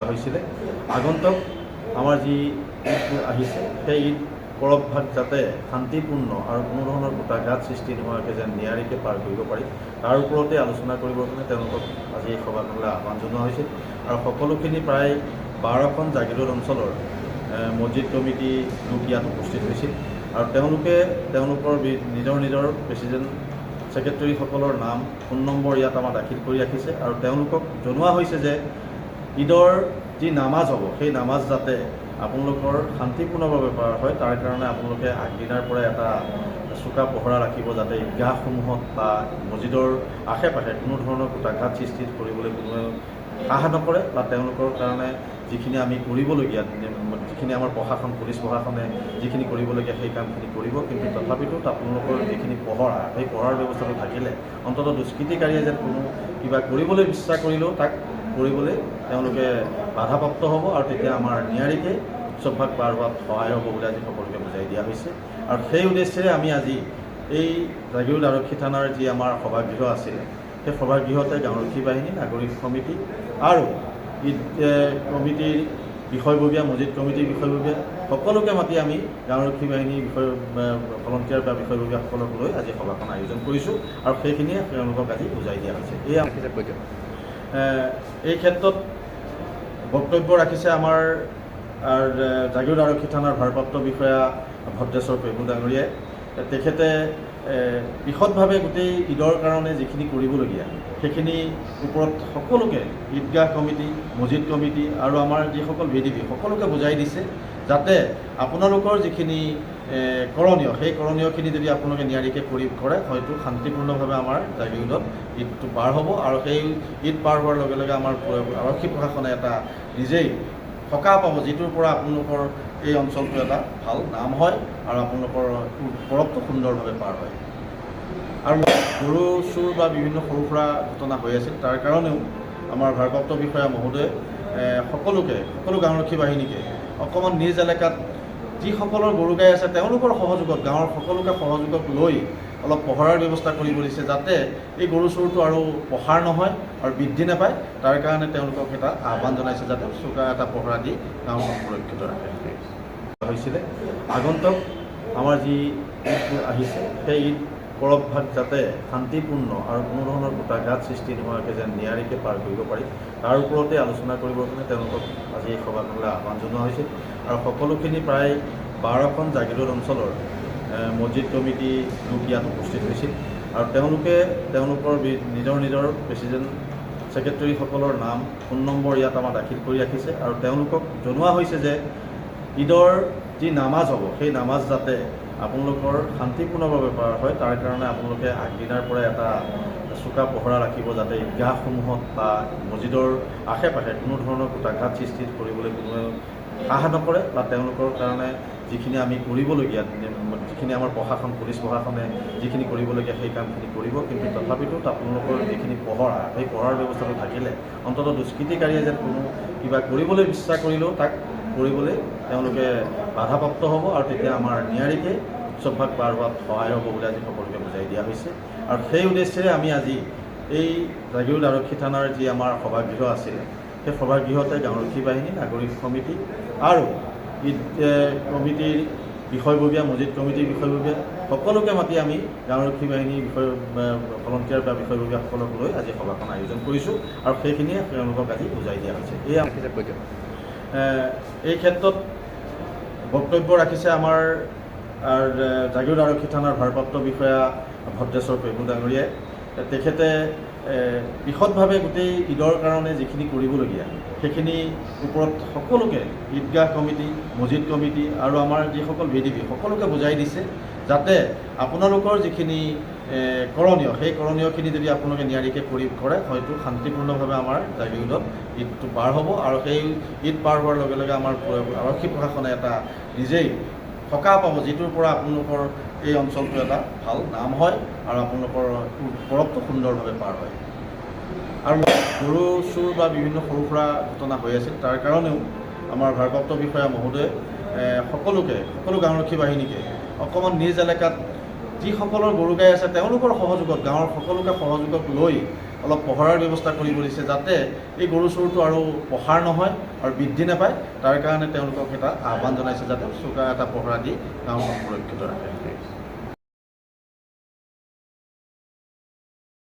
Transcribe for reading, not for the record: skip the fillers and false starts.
হৈছিলে আগন্তুক আমাৰ যি ঈদবোৰ আহিছে সেই ঈদ পৰৱভাগ যাতে শান্তিপূৰ্ণ আৰু কোনো ধৰণৰ গোটাঘাত সৃষ্টি নোহোৱাকৈ যেন নিয়াৰিকৈ পাৰ কৰিব পাৰি তাৰ ওপৰতে আলোচনা কৰিবৰ কাৰণে তেওঁলোকক আজি এই সভাখনলৈ আহ্বান জনোৱা হৈছিল। আৰু সকলোখিনি প্ৰায় 12খন জাগিৰোড অঞ্চলৰ মছজিদ কমিটি লোক ইয়াত উপস্থিত হৈছিল আৰু তেওঁলোকে তেওঁলোকৰ নিজৰ নিজৰ প্ৰেচিডেণ্ট ছেক্ৰেটাৰীসকলৰ নাম ফোন নম্বৰ ইয়াত আমাৰ দাখিল কৰি ৰাখিছে আৰু তেওঁলোকক জনোৱা হৈছে যে ঈদৰ যি নামাজ হ'ব সেই নামাজ যাতে আপোনালোকৰ শান্তিপূৰ্ণভাৱে পাৰ হয় তাৰ কাৰণে আপোনালোকে আগদিনাৰ পৰা এটা চোকা পহৰা ৰাখিব যাতে ঈদগাহসমূহত বা মছজিদৰ আশে পাশে কোনো ধৰণৰ গোটাঘাত সৃষ্টি কৰিবলৈ কোনোৱে সাহস নকৰে বা তেওঁলোকৰ কাৰণে যিখিনি আমি কৰিবলগীয়া যিখিনি আমাৰ প্ৰশাসন পুলিচ প্ৰশাসনে যিখিনি কৰিবলগীয়া সেই কামখিনি কৰিব, কিন্তু তথাপিতো আপোনালোকৰ যিখিনি পহৰা সেই পহৰাৰ ব্যৱস্থাটো থাকিলে অন্ততঃ দুষ্কৃতিকাৰীয়ে যেন কোনো কিবা কৰিবলৈ ইচ্ছা কৰিলেও তাক কৰিবলৈ তেওঁলোকে বাধাপ্ৰাপ্ত হ'ব আৰু তেতিয়া আমাৰ নিয়াৰিকৈ উৎসৱভাগ পাৰ হোৱাত সহায় হ'ব বুলি আজি সকলোকে বুজাই দিয়া হৈছে। আৰু সেই উদ্দেশ্যেৰে আমি আজি এই জাগিৰোড আৰক্ষী থানাৰ যি আমাৰ সভাগৃহ আছিলে সেই সভাগৃহতে গাঁওৰক্ষী বাহিনী, নাগৰিক সমিতি আৰু ঈদ কমিটিৰ বিষয়ববীয়া, মছজিদ কমিটিৰ বিষয়ববীয়া সকলোকে মাতি আমি গাঁওৰক্ষী বাহিনীৰ ভলণ্টিয়াৰ বা বিষয়ববীয়াসকলক লৈ আজি সভাখন আয়োজন কৰিছোঁ আৰু সেইখিনিয়ে তেওঁলোকক আজি বুজাই দিয়া হৈছে। এই ক্ষেত্ৰত বক্তব্য ৰাখিছে আমাৰ জাগিৰোড আৰক্ষী থানাৰ ভাৰপ্ৰাপ্ত বিষয়া ভদ্ৰেশ্বৰ প্ৰেমু ডাঙৰীয়াই। তেখেতে বিশদভাৱে গোটেই ঈদৰ কাৰণে যিখিনি কৰিবলগীয়া সেইখিনি ওপৰত সকলোকে ঈদগাহ কমিটি, মছজিদ কমিটি আৰু আমাৰ যিসকল VDP সকলোকে বুজাই দিছে যাতে আপোনালোকৰ যিখিনি কৰণীয় সেই কৰণীয়খিনি যদি আপোনালোকে নিয়াৰিকৈ কৰে হয়তো শান্তিপূৰ্ণভাৱে আমাৰ জাগিৰোডত ঈদটো পাৰ হ'ব আৰু সেই ঈদ পাৰ হোৱাৰ লগে লগে আমাৰ আৰক্ষী প্ৰশাসনে এটা নিজেই সকাহ পাব যিটোৰ পৰা আপোনালোকৰ এই অঞ্চলটো এটা ভাল নাম হয় আৰু আপোনালোকৰ পৰৱটো সুন্দৰভাৱে পাৰ হয়। আৰু গৰু চুৰ বা বিভিন্ন সৰু সুৰা ঘটনা হৈ আছিল তাৰ কাৰণেও আমাৰ ভাৰপ্ৰাপ্ত বিষয়া মহোদয়ে সকলো গাঁওৰক্ষী বাহিনীকে অকণমান নিজ এলেকাত যিসকলৰ গৰু গাই আছে তেওঁলোকৰ সহযোগত গাঁৱৰ সকলোকে সহযোগত লৈ অলপ পহৰাৰ ব্যৱস্থা কৰিব দিছে যাতে এই গৰু চোৰটো আৰু প্ৰসাৰ নহয় আৰু বৃদ্ধি নাপায়। তাৰ কাৰণে তেওঁলোকক এটা আহ্বান জনাইছে যাতে চোকা এটা পহৰা দি গাঁওখন সুৰক্ষিত ৰাখে হৈছিলে। আগন্তুক আমাৰ যি ঈদবোৰ আহিছে সেই ঈদ পৰৱভাগ যাতে শান্তিপূৰ্ণ আৰু কোনো ধৰণৰ গোটাঘাত সৃষ্টি নোহোৱাকৈ যেন নিয়াৰিকৈ পাৰ কৰিব পাৰি তাৰ ওপৰতে আলোচনা কৰিবৰ কাৰণে তেওঁলোকক আজি এই সভাখনলৈ আহ্বান জনোৱা হৈছিল। আৰু সকলোখিনি প্ৰায় 12খন জাগিৰোড অঞ্চলৰ মছজিদ কমিটি লোক ইয়াত উপস্থিত হৈছিল আৰু তেওঁলোকে তেওঁলোকৰ নিজৰ নিজৰ প্ৰেচিডেণ্ট ছেক্ৰেটাৰীসকলৰ নাম ফোন নম্বৰ ইয়াত আমাৰ দাখিল কৰি ৰাখিছে আৰু তেওঁলোকক জনোৱা হৈছে যে ঈদৰ যি নামাজ হ'ব সেই নামাজ যাতে আপোনালোকৰ শান্তিপূৰ্ণভাৱে পাৰ হয় তাৰ কাৰণে আপোনালোকে আগদিনাৰ পৰা এটা চোকা পহৰা ৰাখিব যাতে ঈদগাহসমূহত বা মছজিদৰ আশে পাশে কোনো ধৰণৰ গোটাঘাত সৃষ্টি কৰিবলৈ কোনোৱে সাহস নকৰে বা তেওঁলোকৰ কাৰণে যিখিনি আমি কৰিবলগীয়া যিখিনি আমাৰ প্ৰশাসন পুলিচ প্ৰশাসনে যিখিনি কৰিবলগীয়া সেই কামখিনি কৰিব, কিন্তু তথাপিতো আপোনালোকৰ যিখিনি পহৰা সেই পহৰাৰ ব্যৱস্থাটো থাকিলে অন্ততঃ দুষ্কৃতিকাৰীয়ে যেন কোনো কিবা কৰিবলৈ ইচ্ছা কৰিলেও তাক কৰিবলৈ তেওঁলোকে বাধাপ্ৰাপ্ত হ'ব আৰু তেতিয়া আমাৰ নিয়াৰিকৈ উৎসৱভাগ পাৰ হোৱাত সহায় হ'ব বুলি আজি সকলোকে বুজাই দিয়া হৈছে। আৰু সেই উদ্দেশ্যেৰে আমি আজি এই জাগিৰোড আৰক্ষী থানাৰ যি আমাৰ সভাগৃহ আছিলে সেই সভাগৃহতে গাঁওৰক্ষী বাহিনী, নাগৰিক সমিতি আৰু ঈদ কমিটিৰ বিষয়ববীয়া, মছজিদ কমিটিৰ বিষয়ববীয়া সকলোকে মাতি আমি গাঁওৰক্ষী বাহিনীৰ ভলণ্টিয়াৰ বা বিষয়ববীয়াসকলক লৈ আজি সভাখন আয়োজন কৰিছোঁ আৰু সেইখিনিয়ে তেওঁলোকক আজি বুজাই দিয়া হৈছে। এই ক্ষেত্ৰত বক্তব্য ৰাখিছে আমাৰ জাগিৰোড আৰক্ষী থানাৰ ভাৰপ্ৰাপ্ত বিষয়া ভদ্ৰেশ্বৰ প্ৰেমু ডাঙৰীয়াই। তেখেতে বিশদভাৱে গোটেই ঈদৰ কাৰণে যিখিনি কৰিবলগীয়া সেইখিনি ওপৰত সকলোকে ঈদগাহ কমিটি, মছজিদ কমিটি আৰু আমাৰ যিসকল VDP সকলোকে বুজাই দিছে যাতে আপোনালোকৰ যিখিনি কৰণীয় সেই কৰণীয়খিনি যদি আপোনালোকে নিয়াৰিকৈ কৰে হয়তো শান্তিপূৰ্ণভাৱে আমাৰ জাগিৰোডত ঈদটো পাৰ হ'ব আৰু সেই ঈদ পাৰ হোৱাৰ লগে লগে আমাৰ আৰক্ষী প্ৰশাসনে এটা নিজেই সকাহ পাব যিটোৰ পৰা আপোনালোকৰ এই অঞ্চলটো এটা ভাল নাম হয় আৰু আপোনালোকৰ পৰৱটো সুন্দৰভাৱে পাৰ হয়। আৰু গৰু চুৰ বা বিভিন্ন সৰু সুৰা ঘটনা হৈ আছিল তাৰ কাৰণেও আমাৰ ভাৰপ্ৰাপ্ত বিষয়া মহোদয়ে সকলো গাঁওৰক্ষী বাহিনীকে অকণমান নিজ এলেকাত যিসকলৰ গৰু গাই আছে তেওঁলোকৰ সহযোগত গাঁৱৰ সকলোকে সহযোগত লৈ অলপ পহৰাৰ ব্যৱস্থা কৰিব দিছে, যাতে এই গৰু চোৰটো আৰু প্ৰসাৰ নহয় আৰু বৃদ্ধি নাপায়। তাৰ কাৰণে তেওঁলোকক এটা আহ্বান জনাইছে, যাতে চোকা এটা পহৰা দি গাঁওখন সুৰক্ষিত ৰাখে।